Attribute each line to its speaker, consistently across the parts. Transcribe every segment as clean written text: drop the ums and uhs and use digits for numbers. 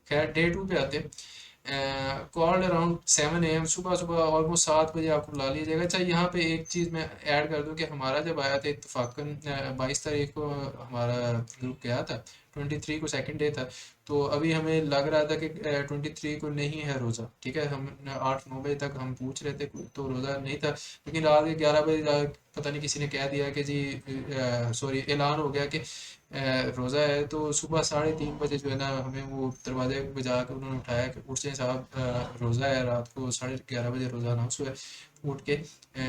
Speaker 1: खैर डे 2 पे आते हैं। कॉल्ड अराउंड 7 AM, सुबह सुबह ऑलमोस्ट 7 बजे आपको बुला लिया जाएगा। अच्छा यहाँ पे एक चीज़ मैं ऐड कर दूं कि हमारा जब आया था इत्तेफाकन 22 तारीख को हमारा ग्रुप गया था, 23 को सेकंड डे था। तो अभी हमें लग रहा था कि 23 को नहीं है रोज़ा, ठीक है। हम 8-9 बजे तक हम पूछ रहे थे तो रोज़ा नहीं था, लेकिन रात के 11 बजे पता नहीं किसी ने कह दिया कि जी सॉरी ऐलान हो गया कि रोज़ा है। तो सुबह 3:30 बजे जो है ना, हमें वो दरवाजे बजा के उन्होंने उठाया कि उठ जाए साहब, रोज़ा है। रात को 11:30 बजे रोज़ा अनाउंस हुआ है, उठ के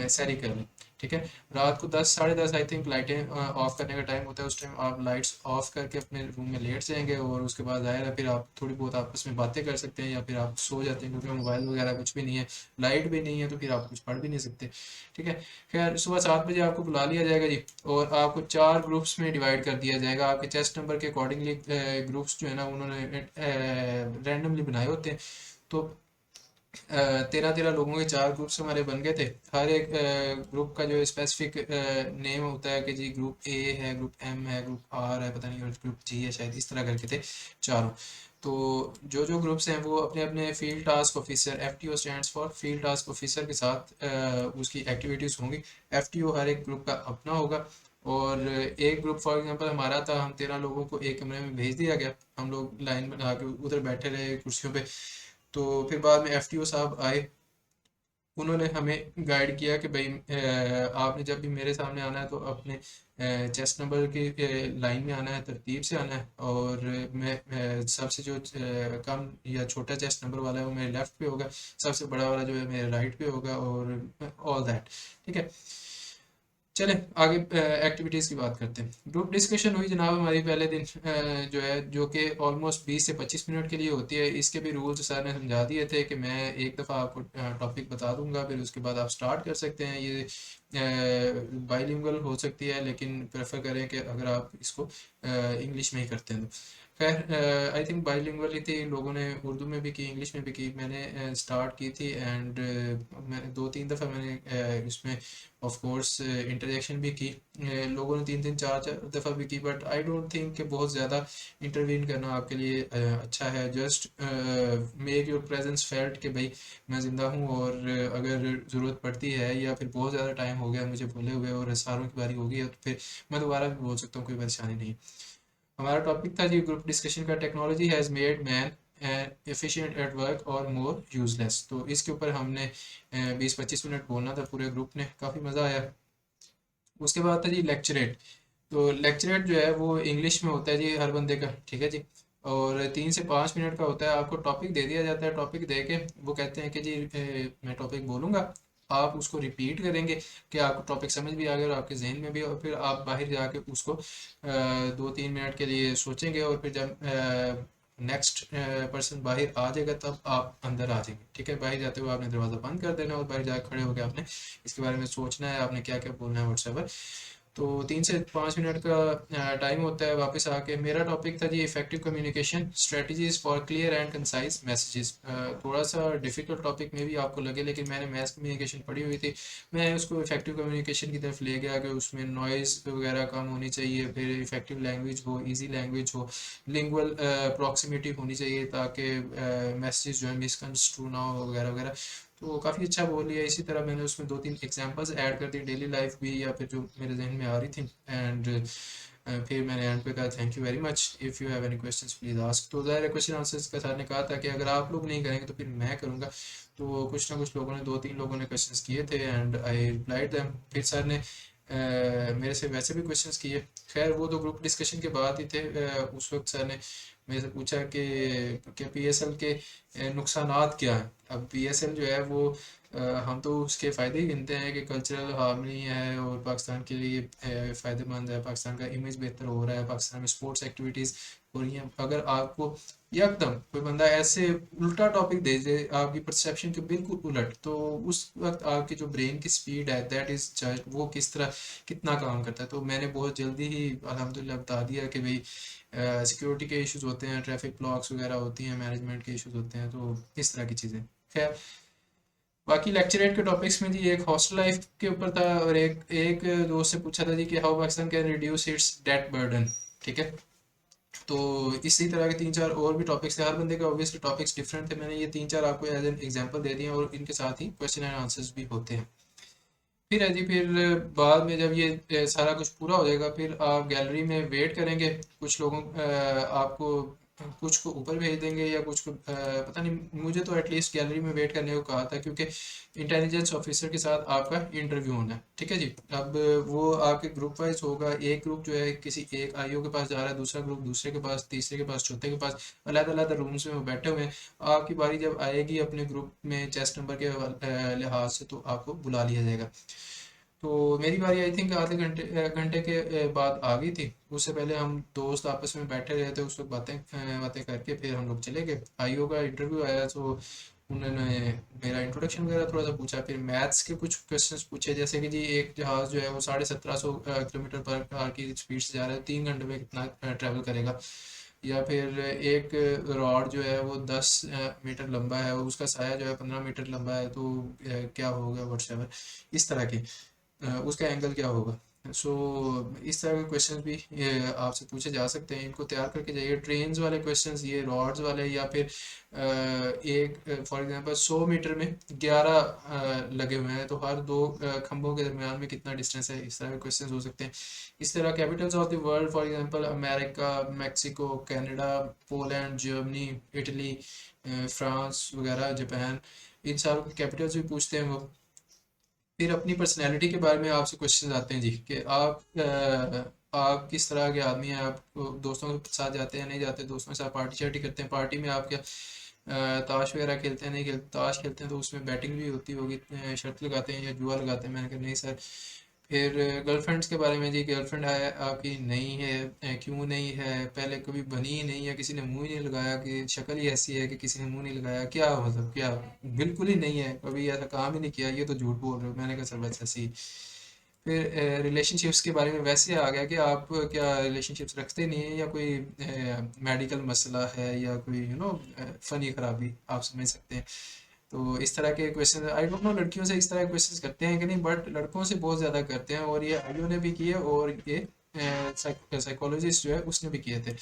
Speaker 1: सैरी कर लें, ठीक है। रात को 10 10:30 आई थिंक लाइटें ऑफ करने का टाइम होता है। उस टाइम आप लाइट्स ऑफ करके अपने रूम में लेट जाएंगे, और उसके बाद ज़ाहिर है फिर आप थोड़ी बहुत आपस में बातें कर सकते हैं, या फिर आप सो जाते हैं, क्योंकि मोबाइल वगैरह कुछ भी नहीं है, लाइट भी नहीं है, तो फिर आप कुछ पढ़ भी नहीं सकते, ठीक है। खैर सुबह 7 बजे आपको बुला लिया जाएगा जी, और आपको 4 ग्रुप्स में डिवाइड कर दिया जाएगा। आपके चेस्ट नंबर के अकॉर्डिंगली ग्रुप्स जो है ना उन्होंने रैंडमली बनाए होते हैं। तो 13-13 लोगों के 4 ग्रुप्स हमारे बन गए थे। हर एक ग्रुप का जो स्पेसिफिक नेम होता है कि जी ग्रुप ए है, ग्रुप एम है, ग्रुप आर है, पता नहीं, और ग्रुप जी है शायद, इस तरह करके थे चारों। तो जो जो ग्रुप्स हैं वो अपने अपने field task officer, FTO stands for field task officer के साथ उसकी एक्टिविटीज़ होंगी। FTO हर एक ग्रुप का अपना होगा। और एक ग्रुप फॉर एग्जांपल हमारा था, हम 13 लोगों को एक कमरे में भेज दिया गया। हम लोग लाइन बना के उधर बैठे रहे कुर्सियों पे। तो फिर बाद में FTO साहब आए, उन्होंने हमें गाइड किया कि भाई आपने जब भी मेरे सामने आना है तो अपने चेस्ट नंबर की लाइन में आना है, तरतीब से आना है। और मैं सबसे जो कम या छोटा चेस्ट नंबर वाला है वो मेरे लेफ्ट पे होगा, सबसे बड़ा वाला जो है मेरे राइट पे होगा, और ऑल दैट, ठीक है। चलें आगे एक्टिविटीज़ की बात करते हैं। ग्रुप डिस्कशन हुई जनाब हमारी पहले दिन, जो है जो कि ऑलमोस्ट 20 से 25 मिनट के लिए होती है। इसके भी रूल्स सर ने समझा दिए थे कि मैं एक दफ़ा आपको टॉपिक बता दूंगा, फिर उसके बाद आप स्टार्ट कर सकते हैं। ये बाइलिंगुअल हो सकती है, लेकिन प्रेफर करें कि अगर आप इसको इंग्लिश में ही करते हैं तो। खैर आई थिंक बाइलिंगुअल ही थी, लोगों ने उर्दू में भी की, इंग्लिश में भी की। मैंने स्टार्ट की थी, एंड मैंने 2-3 दफ़ा मैंने इसमें ऑफ कोर्स इंटरेक्शन भी की। लोगों ने 3-3 4-4 दफ़ा भी की, बट आई डोंट थिंक कि बहुत ज़्यादा इंटरवीन करना आपके लिए अच्छा है। Just make your presence felt कि भाई मैं ज़िंदा हूँ, और अगर ज़रूरत पड़ती है या फिर बहुत ज़्यादा टाइम हो गया मुझे बोले हुए और सारों की बारी हो गई है, तो फिर मैं दोबारा भी बोल सकता हूँ, कोई परेशानी नहीं। हमारा टॉपिक था जी ग्रुप डिस्कशन का, technology has made man efficient at work और मोर यूजलेस। तो इसके ऊपर हमने 20-25 मिनट बोलना था पूरे ग्रुप ने, काफ़ी मज़ा आया। उसके बाद था जी लेक्चरेट। तो लेक्चरेट जो है वो इंग्लिश में होता है जी हर बंदे का, ठीक है जी। और 3 से 5 मिनट का होता है। आपको टॉपिक दे दिया जाता है, टॉपिक दे के वो कहते हैं कि जी मैं टॉपिक बोलूँगा, आप उसको रिपीट करेंगे कि आपको टॉपिक समझ भी आ गया और आपके जहन में भी, और फिर आप बाहर जाके उसको 2-3 मिनट के लिए सोचेंगे, और फिर जब नेक्स्ट पर्सन बाहर आ जाएगा तब आप अंदर आ जाएंगे, ठीक है। बाहर जाते हुए आपने दरवाज़ा बंद कर देना, और बाहर जाकर खड़े होकर आपने इसके बारे में सोचना है, आपने क्या क्या बोलना है व्हाट्सएवर। तो 3 से 5 मिनट का टाइम होता है। वापस आके मेरा टॉपिक था जी effective communication strategies for clear and concise messages. थोड़ा सा डिफिकल्ट टॉपिक में भी आपको लगे, लेकिन मैंने मैस कम्युनिकेशन पढ़ी हुई थी, मैं उसको इफेक्टिव कम्युनिकेशन की तरफ ले गया कि उसमें नॉइज़ वगैरह कम होनी चाहिए, फिर इफेक्टिव लैंग्वेज हो, ईजी लैंग्वेज हो, लिंगुअल प्रॉक्सिमिटी होनी चाहिए, ताकि मैसेज जो है मिसकंस्ट्रू ना हो वगैरह वगैरह। तो काफ़ी अच्छा बोल लिया। इसी तरह मैंने उसमें 2-3 एग्जांपल्स ऐड कर दी, डेली लाइफ भी या फिर जो मेरे जहन में आ रही थी। एंड फिर मैंने एंड पे कहा thank you very much, if you have any questions please ask. तो ज़ाहिर है क्वेश्चन आंसर्स का सर ने कहा था कि अगर आप लोग नहीं करेंगे तो फिर मैं करूँगा। तो कुछ ना कुछ लोगों ने, 2-3 लोगों ने क्वेश्चंस किए थे, एंड आई रिप्लाइड देम। फिर सर ने मेरे से वैसे भी क्वेश्चंस किए। खैर वो तो ग्रुप डिस्कशन के बाद ही थे। उस वक्त सर ने मेरे से पूछा कि PSL के नुकसानात क्या हैं। अब PSL जो है वो हम तो उसके फ़ायदे ही गिनते हैं कि कल्चरल हार्मनी है, और पाकिस्तान के लिए फ़ायदेमंद है, पाकिस्तान का इमेज बेहतर हो रहा है, पाकिस्तान में स्पोर्ट्स एक्टिविटीज़ हो रही हैं। अगर आपको एकदम कोई बंदा ऐसे उल्टा टॉपिक दे दे, आपकी परसेप्शन के बिल्कुल उलट, तो उस वक्त आपकी जो ब्रेन की स्पीड है दैट इज़ जज, वो किस तरह कितना काम करता है। तो मैंने बहुत जल्दी ही अल्हम्दुलिल्लाह बता दिया कि भाई सिक्योरिटी के इश्यूज होते हैं, ट्रैफिक ब्लॉक्स वगैरह होती हैं, मैनेजमेंट के इश्यूज होते हैं, तो इस तरह की चीज़ें। खैर बाकी लेक्चरेट के टॉपिक्स में जी एक हॉस्टल लाइफ के ऊपर था, और एक दोस्त से पूछा था जी कि how Pakistan can reduce its debt burden, ठीक है। तो इसी तरह के 3-4 और भी टॉपिक्स थे, हर बंदे के ऑब्वियसली टॉपिक्स डिफरेंट थे, मैंने ये 3-4 आपको एज एन एग्जांपल दे दिए और इनके साथ ही क्वेश्चन एंड आंसर्स भी होते हैं। फिर है जी, फिर बाद में जब ये सारा कुछ पूरा हो जाएगा फिर आप गैलरी में वेट करेंगे, कुछ लोगों आपको कुछ को ऊपर भेज देंगे या कुछ को पता नहीं, मुझे तो एटलीस्ट गैलरी में वेट करने को कहा था क्योंकि इंटेलिजेंस ऑफिसर के साथ आपका इंटरव्यू होना है, ठीक है जी। अब वो आपके ग्रुप वाइज होगा, एक ग्रुप जो है किसी एक आईओ के पास जा रहा है, दूसरा ग्रुप दूसरे के पास, तीसरे के पास, चौथे के पास, अलग अलग रूम्स में वो बैठे हुए हैं। आपकी बारी जब आएगी अपने ग्रुप में चेस्ट नंबर के लिहाज से तो आपको बुला लिया जाएगा। तो मेरी बारी आई थिंक आधे घंटे घंटे के बाद आ गई थी। उससे पहले हम दोस्त आपस में बैठे रहे थे, उस वक्त बातें बातें करके फिर हम लोग चले गए। आईओ का इंटरव्यू आया तो उन्होंने मेरा इंट्रोडक्शन वगैरह थोड़ा सा पूछा, फिर मैथ्स के कुछ क्वेश्चंस पूछे, जैसे कि जी एक जहाज़ जो है वो 1750 किलोमीटर पर आवर की स्पीड से जा रहा है, 3 घंटे में कितना ट्रैवल करेगा। या फिर एक रॉड जो है वो 10 मीटर लंबा है और उसका साया जो है 15 मीटर लंबा है, तो क्या होगा व्हाट्सएवर, इस तरह की उसका एंगल क्या होगा। सो इस तरह के क्वेश्चंस भी ये आपसे पूछे जा सकते हैं, इनको तैयार करके जाइए। ट्रेन्स वाले क्वेश्चंस, ये रॉड्स वाले, या फिर एक फॉर एग्जांपल 100 मीटर में 11 लगे हुए हैं तो हर दो खंभों के दरमियान में कितना डिस्टेंस है, इस तरह के क्वेश्चंस हो सकते हैं। इस तरह Capitals of the world, for example America, Mexico, Canada, Poland, Germany, Italy, France वगैरह, जापान, इन सारों के कैपिटल्स भी पूछते हैं वो। फिर अपनी पर्सनैलिटी के बारे में आपसे क्वेश्चन आते हैं जी, कि आप किस तरह के आदमी हैं, आप दोस्तों के साथ जाते हैं नहीं जाते, दोस्तों के साथ पार्टी शार्टी करते हैं, पार्टी में आप क्या ताश वगैरह खेलते हैं नहीं खेलते, ताश खेलते हैं तो उसमें बैटिंग भी होती होगी, शर्त लगाते हैं या जुआ लगाते हैं। मैंने कहा नहीं सर। फिर गर्लफ्रेंड्स के बारे में जी, गर्लफ्रेंड है आपकी नहीं है, क्यों नहीं है, पहले कभी बनी ही नहीं, या किसी ने मुंह ही नहीं लगाया, कि शक्ल ही ऐसी है कि किसी ने मुंह नहीं लगाया, क्या मतलब क्या, बिल्कुल ही नहीं है, कभी ऐसा काम ही नहीं किया, ये तो झूठ बोल रहे हो। मैंने कहा सर बस ऐसी। फिर रिलेशनशिप्स के बारे में वैसे आ गया कि आप क्या रिलेशनशिप्स रखते नहीं हैं, या कोई मेडिकल मसला है, या कोई फनी खराबी, आप समझ सकते हैं। तो इस तरह के क्वेश्चन, आई डोंट नो लड़कियों से इस तरह के क्वेश्चन करते हैं कि नहीं, बट लड़कों से बहुत ज़्यादा करते हैं, और ये आईओ ने भी किए और ये साइकोलॉजिस्ट जो है उसने भी किए थे।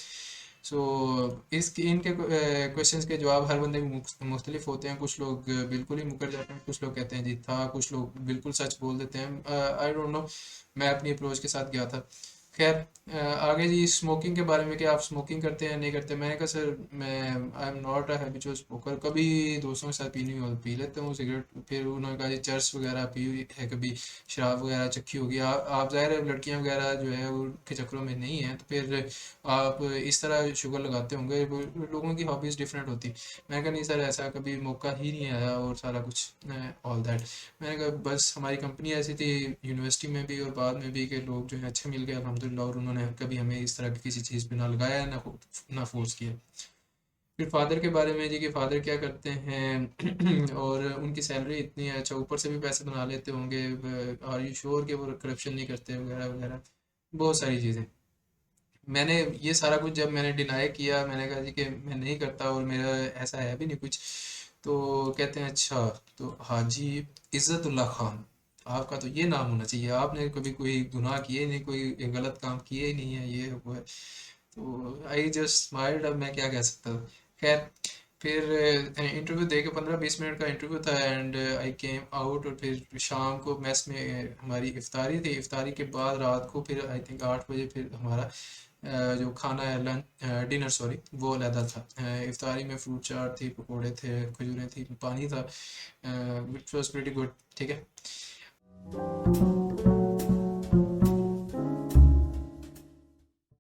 Speaker 1: सो इस इनके क्वेश्चंस के जवाब हर बंदे में मुख्तलिफ होते हैं। कुछ लोग बिल्कुल ही मुकर जाते हैं, कुछ लोग कहते हैं जी था, कुछ लोग बिल्कुल सच बोल देते हैं। आई डोंट नो, मैं अपनी अप्रोच के साथ गया था। खैर आगे जी, स्मोकिंग के बारे में, कि आप स्मोकिंग करते हैं नहीं करते। मैंने कहा सर मैं I am not a habitual smoker, कभी दोस्तों के साथ पीनी हो पी लेता हूँ सिगरेट। फिर उन्होंने कहा जी चर्च वगैरह पी हुई है कभी, शराब वगैरह चखी होगी। आप ज़ाहिर है लड़कियां वगैरह जो है उनके चक्करों में नहीं है, तो फिर आप इस तरह शुगर लगाते होंगे। लोगों की हॉबीज़ डिफरेंट होती। मैंने कहा नहीं सर ऐसा कभी मौका ही नहीं आया, और सारा कुछ ऑल दैट। मैंने कहा बस हमारी कंपनी ऐसी थी यूनिवर्सिटी में भी और बाद में भी, कि लोग जो है अच्छे मिल गए अल्हम्दुलिल्लाह, और उन्होंने कभी हमें इस तरह की किसी चीज़ पे ना लगाया, ना फोर्स किया। फिर फादर के बारे में जी, कि फादर क्या करते हैं और उनकी सैलरी इतनी है, अच्छा ऊपर से भी पैसे बना लेते होंगे, और यू श्योर कि वो करप्शन नहीं करते वगैरह वगैरह, बहुत सारी चीज़ें। मैंने ये सारा कुछ जब मैंने डिनाई किया, मैंने कहा जी कि मैं नहीं करता और मेरा ऐसा है भी नहीं कुछ। तो कहते हैं अच्छा, तो हाजी इज़्ज़तुल्लाह खान, आपका तो ये नाम होना चाहिए, आपने कभी कोई गुनाह किए नहीं, कोई गलत काम किए ही नहीं है, ये वो है। तो आई जस्ट स्माइल्ड, अब मैं क्या कह सकता था। खैर फिर इंटरव्यू दे के 15-20 मिनट का इंटरव्यू था, एंड आई केम आउट। और फिर शाम को मेस में हमारी इफ्तारी थी, इफ्तारी के बाद रात को फिर आई थिंक 8 बजे फिर हमारा जो खाना है, लंच डिनर सॉरी, वो अलहदा था। इफ्तारी में फ्रूट चाट थी, पकोड़े थे, खजूरें थी, पानी था, विच वॉज प्रीटी गुड, ठीक है।